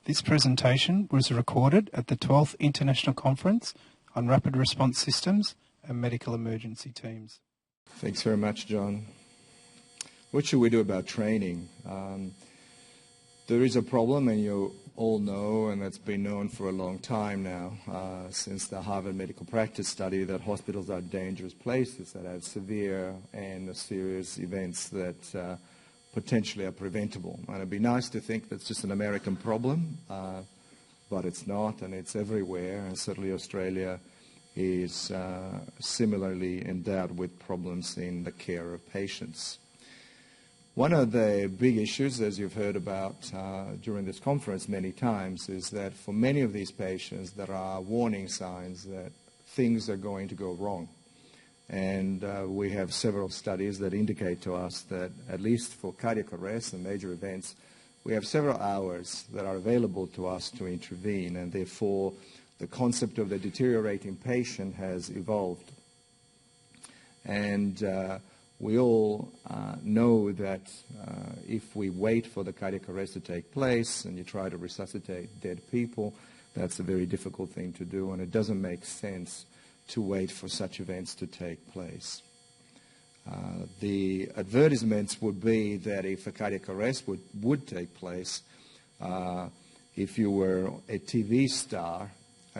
This presentation was recorded at the 12th International Conference on Rapid Response Systems and Medical Emergency Teams. Thanks very much, John. What should we do about training? There is a problem, and you all know, and that's been known for a long time now, since the Harvard Medical Practice study, that hospitals are dangerous places that have severe and serious events that potentially are preventable. And it'd be nice to think that's just an American problem, but it's not, and it's everywhere, and certainly Australia is similarly endowed with problems in the care of patients. One of the big issues, as you've heard about during this conference many times, is that for many of these patients there are warning signs that things are going to go wrong. And we have several studies that indicate to us that, at least for cardiac arrest and major events, we have several hours that are available to us to intervene, and therefore the concept of the deteriorating patient has evolved. And we all know that if we wait for the cardiac arrest to take place and you try to resuscitate dead people, that's a very difficult thing to do, and it doesn't make sense to wait for such events to take place. The advertisements would be that if a cardiac arrest would take place, if you were a TV star,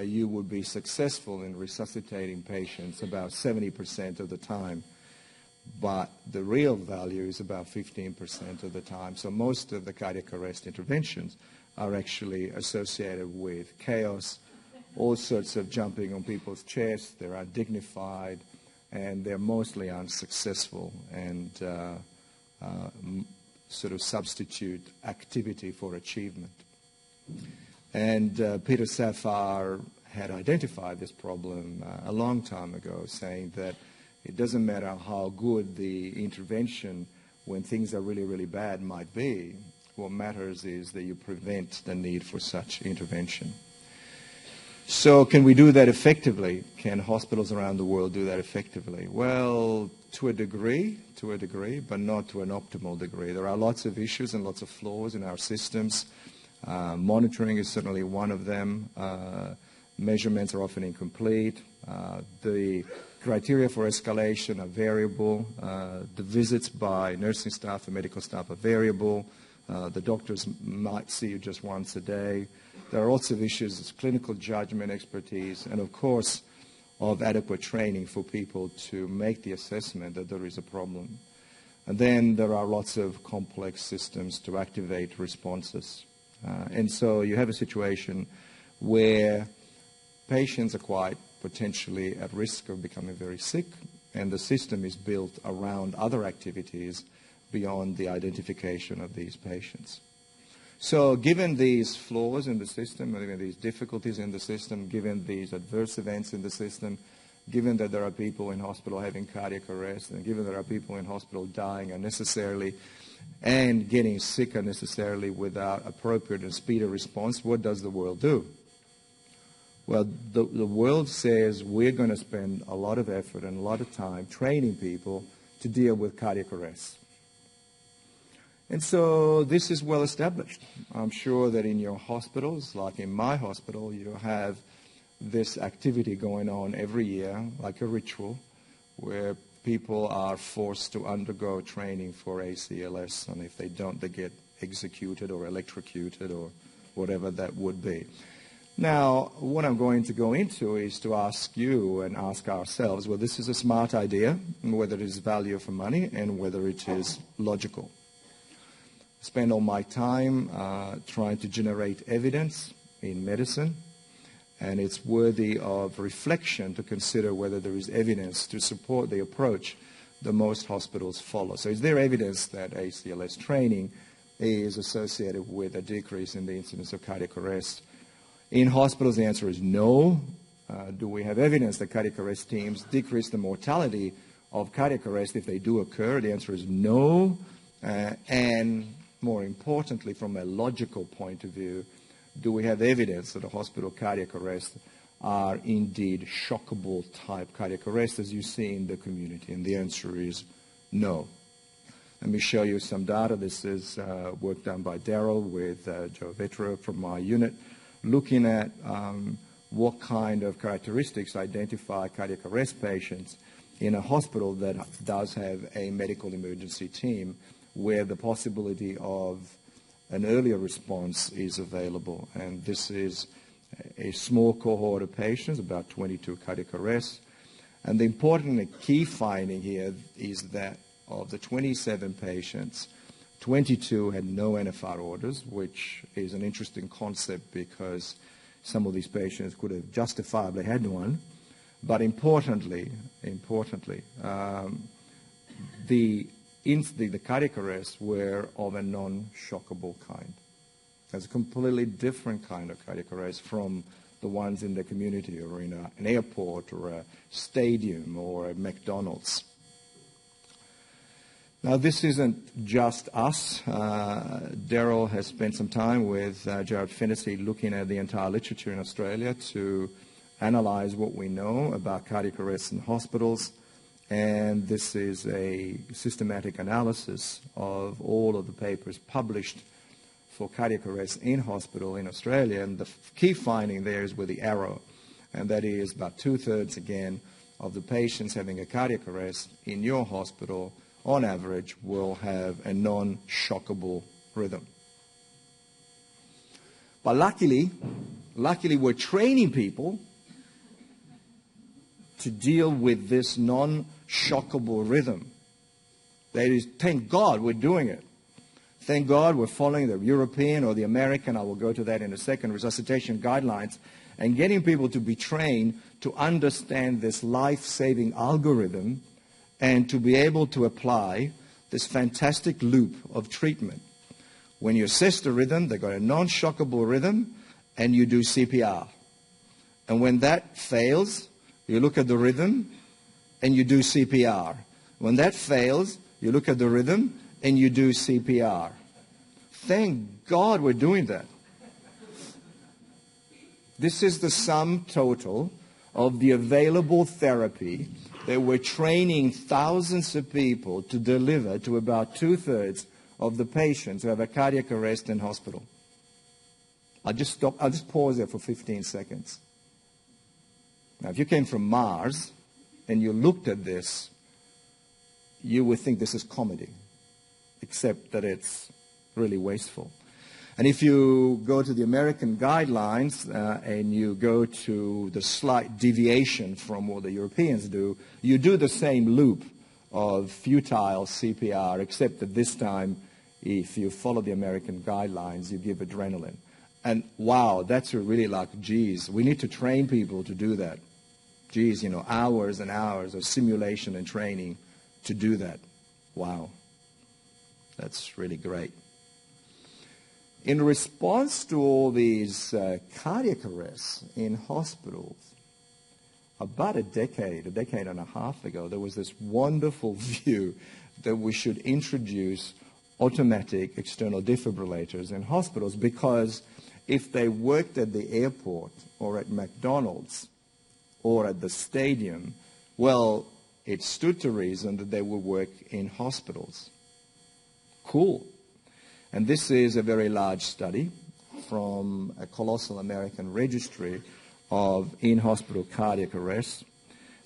you would be successful in resuscitating patients about 70% of the time. But the real value is about 15% of the time. So most of the cardiac arrest interventions are actually associated with chaos, all sorts of jumping on people's chests. They're undignified, and they're mostly unsuccessful and sort of substitute activity for achievement. And Peter Safar had identified this problem a long time ago, saying that it doesn't matter how good the intervention when things are really, really bad might be. What matters is that you prevent the need for such intervention. So can we do that effectively? Can hospitals around the world do that effectively? Well, to a degree, but not to an optimal degree. There are lots of issues and lots of flaws in our systems. Monitoring is certainly one of them. Measurements are often incomplete. The criteria for escalation are variable. The visits by nursing staff and medical staff are variable. The doctors might see you just once a day. There are lots of issues of clinical judgment, expertise, and of course of adequate training for people to make the assessment that there is a problem. And then there are lots of complex systems to activate responses. And so you have a situation where patients are quite potentially at risk of becoming very sick, and the system is built around other activities beyond the identification of these patients. So given these flaws in the system, given these difficulties in the system, given these adverse events in the system, given that there are people in hospital having cardiac arrest, and given there are people in hospital dying unnecessarily and getting sick unnecessarily without appropriate and speedy response, what does the world do? Well, the world says we're going to spend a lot of effort and a lot of time training people to deal with cardiac arrest. And so this is well established. I'm sure that in your hospitals, like in my hospital, you have this activity going on every year, like a ritual, where people are forced to undergo training for ACLS, and if they don't, they get executed or electrocuted or whatever that would be. Now, what I'm going to go into is to ask you and ask ourselves whether this is a smart idea, and whether it is value for money, and whether it is logical. I spend all my time trying to generate evidence in medicine, and it's worthy of reflection to consider whether there is evidence to support the approach that most hospitals follow. So is there evidence that ACLS training is associated with a decrease in the incidence of cardiac arrest? In hospitals, the answer is no. Do we have evidence that cardiac arrest teams decrease the mortality of cardiac arrest if they do occur? The answer is no. And more importantly, from a logical point of view, do we have evidence that a hospital cardiac arrest are indeed shockable type cardiac arrest as you see in the community? And the answer is no. Let me show you some data. This is work done by Daryl with Joe Vetro from my unit, looking at what kind of characteristics identify cardiac arrest patients in a hospital that does have a medical emergency team where the possibility of an earlier response is available. And this is a small cohort of patients, about 22 cardiac arrests. And the important and key finding here is that of the 27 patients, 22 had no NFR orders, which is an interesting concept because some of these patients could have justifiably had one. But importantly, the cardiac arrests were of a non-shockable kind. That's a completely different kind of cardiac arrest from the ones in the community or in an airport or a stadium or a McDonald's. Now, this isn't just us. Daryl has spent some time with Jared Fennessy looking at the entire literature in Australia to analyze what we know about cardiac arrests in hospitals. And this is a systematic analysis of all of the papers published for cardiac arrest in hospital in Australia. And the key finding there is with the arrow. And that is about 2/3 again of the patients having a cardiac arrest in your hospital on average will have a non-shockable rhythm. But luckily we're training people to deal with this non-shockable rhythm. That is, thank God we're doing it. Thank God we're following the European or the American, I will go to that in a second, resuscitation guidelines, and getting people to be trained to understand this life-saving algorithm and to be able to apply this fantastic loop of treatment. When you assess the rhythm, they've got a non-shockable rhythm, and you do CPR. And when that fails, you look at the rhythm, and you do CPR. When that fails, you look at the rhythm, and you do CPR. Thank God we're doing that. This is the sum total of the available therapy that we're training thousands of people to deliver to about 2/3 of the patients who have a cardiac arrest in hospital. I'll just pause there for 15 seconds. Now, if you came from Mars and you looked at this, you would think this is comedy, except that it's really wasteful. And if you go to the American guidelines and you go to the slight deviation from what the Europeans do, you do the same loop of futile CPR, except that this time, if you follow the American guidelines, you give adrenaline. And wow, that's really like, geez, we need to train people to do that. Geez, hours and hours of simulation and training to do that. Wow, that's really great. In response to all these cardiac arrests in hospitals, about a decade and a half ago, there was this wonderful view that we should introduce automatic external defibrillators in hospitals because if they worked at the airport or at McDonald's or at the stadium, well, it stood to reason that they would work in hospitals. Cool. And this is a very large study from a colossal American registry of in-hospital cardiac arrests.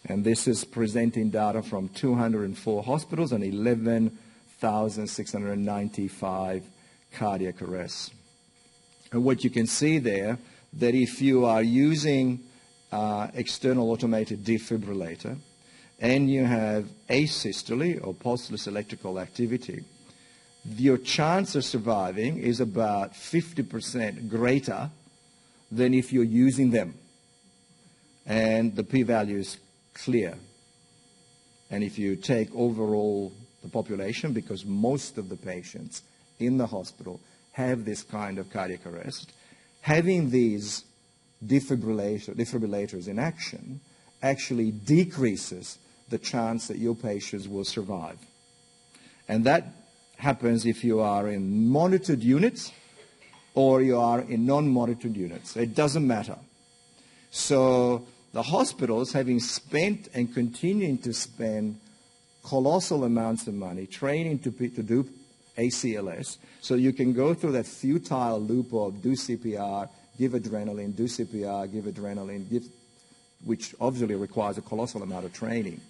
And this is presenting data from 204 hospitals and 11,695 cardiac arrests. And what you can see there, that if you are using external automated defibrillator and you have asystole or pulseless electrical activity, your chance of surviving is about 50% greater than if you're using them. And the p-value is clear. And if you take overall the population, because most of the patients in the hospital have this kind of cardiac arrest, having these defibrillators in action actually decreases the chance that your patients will survive. And that happens if you are in monitored units or you are in non-monitored units. It doesn't matter. So the hospitals, having spent and continuing to spend colossal amounts of money training to do ACLS, so you can go through that futile loop of do CPR, give adrenaline, do CPR, give adrenaline, which obviously requires a colossal amount of training.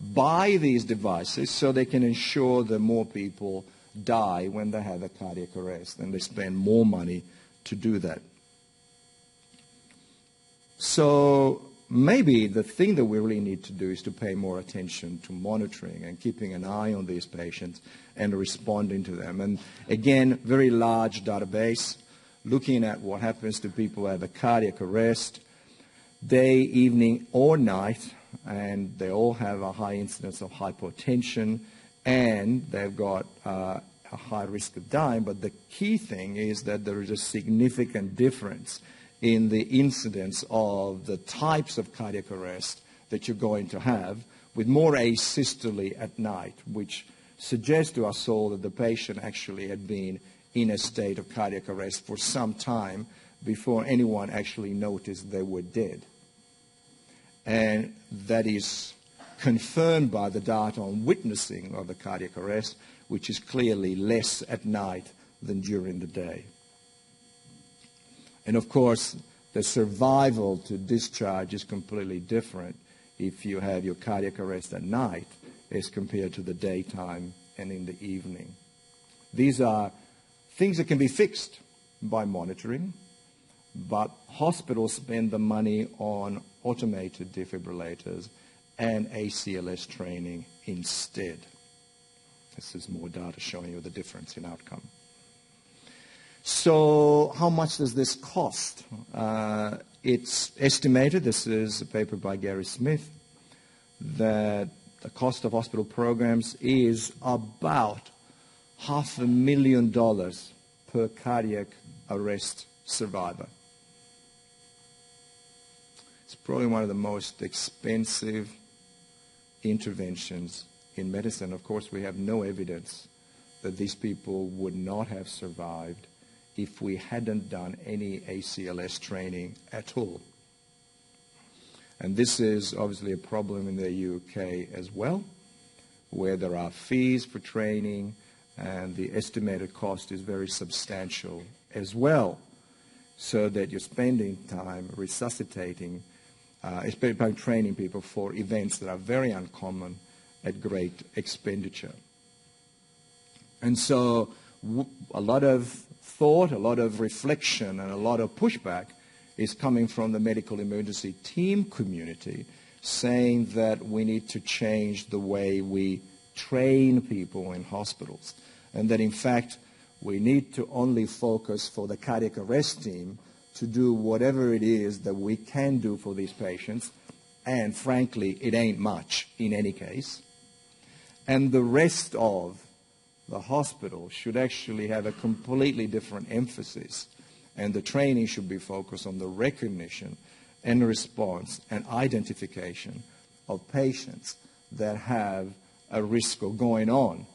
Buy these devices so they can ensure that more people die when they have a cardiac arrest, and they spend more money to do that. So maybe the thing that we really need to do is to pay more attention to monitoring and keeping an eye on these patients and responding to them. And again, very large database, looking at what happens to people who have a cardiac arrest, day, evening, or night, and they all have a high incidence of hypotension, and they've got a high risk of dying. But the key thing is that there is a significant difference in the incidence of the types of cardiac arrest that you're going to have, with more asystole at night, which suggests to us all that the patient actually had been in a state of cardiac arrest for some time before anyone actually noticed they were dead. And that is confirmed by the data on witnessing of the cardiac arrest, which is clearly less at night than during the day. And of course, the survival to discharge is completely different if you have your cardiac arrest at night as compared to the daytime and in the evening. These are things that can be fixed by monitoring, but hospitals spend the money on automated defibrillators and ACLS training instead. This is more data showing you the difference in outcome. So how much does this cost? It's estimated, this is a paper by Gary Smith, that the cost of hospital programs is about $500,000 per cardiac arrest survivor. It's probably one of the most expensive interventions in medicine. Of course, we have no evidence that these people would not have survived if we hadn't done any ACLS training at all. And this is obviously a problem in the UK as well, where there are fees for training, and the estimated cost is very substantial as well, so that you're spending time resuscitating, especially training people for events that are very uncommon at great expenditure. And so a lot of thought, a lot of reflection, and a lot of pushback is coming from the medical emergency team community, saying that we need to change the way we train people in hospitals, and that in fact we need to only focus for the cardiac arrest team to do whatever it is that we can do for these patients, and frankly it ain't much in any case, and the rest of the hospital should actually have a completely different emphasis, and the training should be focused on the recognition and response and identification of patients that have a risk of going on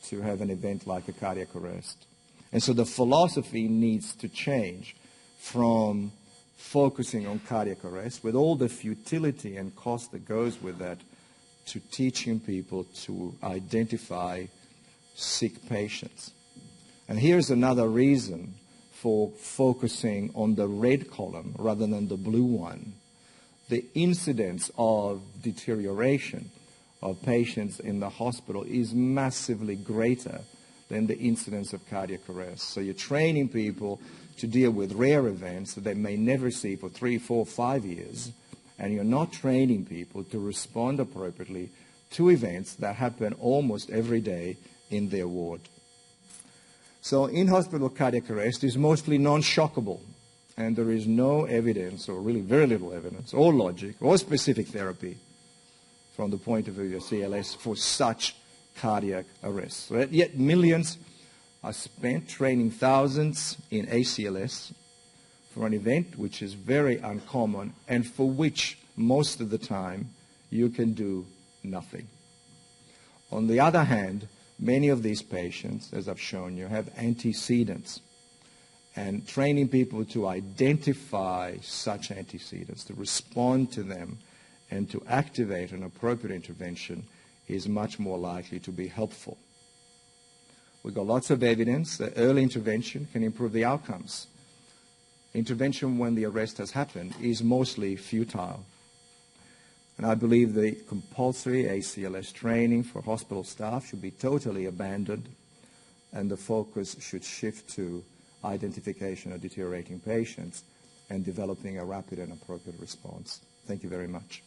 to have an event like a cardiac arrest. And so the philosophy needs to change from focusing on cardiac arrest, with all the futility and cost that goes with that, to teaching people to identify sick patients. And here's another reason for focusing on the red column rather than the blue one. The incidence of deterioration of patients in the hospital is massively greater than the incidence of cardiac arrest. So you're training people to deal with rare events that they may never see for 3, 4, 5 years, and you're not training people to respond appropriately to events that happen almost every day in their ward. So in-hospital cardiac arrest is mostly non-shockable, and there is no evidence, or really very little evidence, or logic, or specific therapy from the point of view of CLS for such cardiac arrest. So yet millions are spent training thousands in ACLS for an event which is very uncommon, and for which most of the time you can do nothing. On the other hand, many of these patients, as I've shown you, have antecedents. And training people to identify such antecedents, to respond to them, and to activate an appropriate intervention is much more likely to be helpful. We've got lots of evidence that early intervention can improve the outcomes. Intervention when the arrest has happened is mostly futile. And I believe the compulsory ACLS training for hospital staff should be totally abandoned, and the focus should shift to identification of deteriorating patients and developing a rapid and appropriate response. Thank you very much.